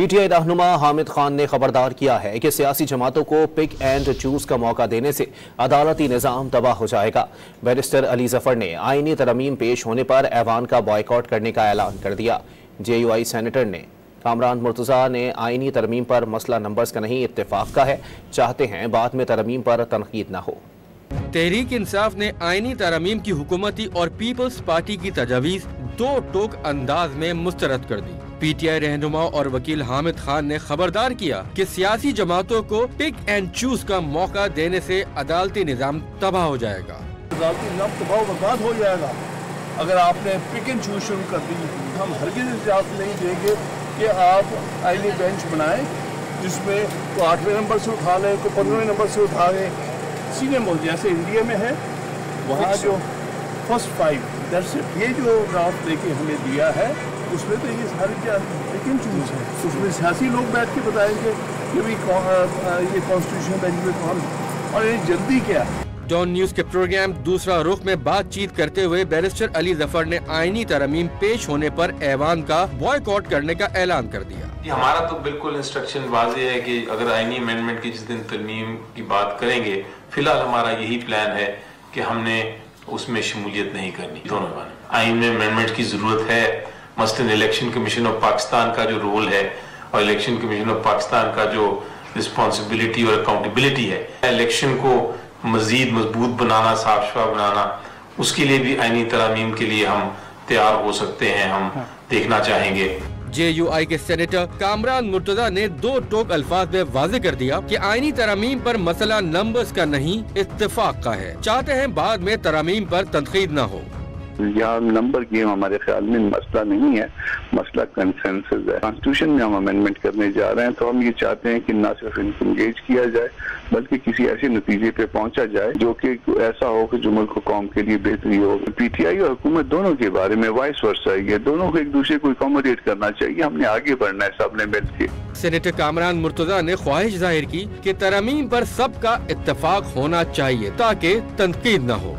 P T I رہنما حامد خان نے خبردار کیا ہے کہ سیاسی جماعتوں کو پک اینڈ چوز کا موقع دینے سے عدالتی نظام تباہ ہو جائے گا۔ بیرسٹر علی ظفر نے آئینی ترمیم پیش ہونے پر ایوان کا بائیکاٹ کرنے کا اعلان کر دیا۔ جے یو آئی سینیٹر نے کامران مرتضیٰ نے آئینی ترمیم پر مسئلہ نمبرز کا نہیں اتفاق کا ہے، چاہتے ہیں بعد میں ترمیم پر تنقید نہ ہو۔ تحریک انصاف نے آئینی ترمیم کی حکومتی اور پیپلز پارٹی کی تجاویز دو ٹوک انداز میں مسترد کر دی۔ پی ٹی آئی رہنما اور وکیل حامد خان نے خبردار کیا کہ سیاسی جماعتوں کو پک اینڈ چوز کا موقع دینے سے عدالتی نظام تباہ ہو جائے گا۔ عدالتی نظام تباہ و برباد ہو جائے گا اگر آپ نے پک اینڈ چوز شروع کر دی۔ ہم ہرگز اجازت نہیں دیں گے کہ آپ آئینی بینچ بنائیں جس میں کوئی 8ویں نمبر سے اٹھا لیں، کوئی 15ویں نمبر سے اٹھا لیں۔ سیدھے ملک جیسے انڈیا میں ہے وہاں جو فرسٹ 5 درس یہ جو ڈرافٹ لے کے ہمیں دیا ہے اس میں تو یہ ساری کیا لیکن چوز ہے، اس میں سیاسی لوگ بیٹھ کے بتائیں گے کہ بھی یہ کانسٹیٹیوشن بینچ میں کون اور یہ جلدی کیا ہے۔ ڈان نیوز کے پروگرام دوسرا رخ میں بات چیت کرتے ہوئے بیرسٹر علی ظفر نے آئینی ترمیم پیش ہونے پر ایوان کا بائیکاٹ کرنے کا اعلان کر دیا۔ ہمارا تو بالکل انسٹرکشن واضح ہے کہ اگر آئینی امینڈمنٹ کی جس دن ترمیم کی بات کریں گے، فی الحال ہمارا یہی پلان ہے کہ ہم نے اس میں شمولیت نہیں کرنی۔ دونوں آئین میں امینڈمنٹ کی ضرورت ہے، مثلاً الیکشن کمیشن آف پاکستان کا جو رول ہے اور الیکشن کمیشن آف پاکستان کا جو رسپانسبلٹی اور اکاؤنٹیبلٹی ہے، الیکشن کو مزید مضبوط بنانا، صاف شفاف بنانا، اس کے لیے بھی آئینی ترامیم کے لیے ہم تیار ہو سکتے ہیں، ہم دیکھنا چاہیں گے۔ جے یو آئی کے سینیٹر کامران مرتضیٰ نے دو ٹوک الفاظ میں واضح کر دیا کہ آئینی ترامیم پر مسئلہ نمبرز کا نہیں اتفاق کا ہے، چاہتے ہیں بعد میں ترامیم پر تنقید نہ ہو۔ یہاں نمبر گیم ہمارے خیال میں مسئلہ نہیں ہے، مسئلہ کنسنسس ہے۔ کانسٹیٹیوشن میں ہم امینڈمنٹ کرنے جا رہے ہیں تو ہم یہ چاہتے ہیں کہ نہ صرف ان کو انگیج کیا جائے بلکہ کسی ایسے نتیجے پہ پہنچا جائے جو کہ ایسا ہو کہ جو ملک و قوم کے لیے بہتری ہو۔ پی ٹی آئی اور حکومت دونوں کے بارے میں وائس ورسا ہے، دونوں کو ایک دوسرے کو اکوموڈیٹ کرنا چاہیے، ہم نے آگے بڑھنا ہے سب نے مل کے۔ سینیٹر کامران مرتضیٰ نے خواہش ظاہر کی کہ ترامیم پر سب کا اتفاق ہونا چاہیے تاکہ تنقید نہ ہو۔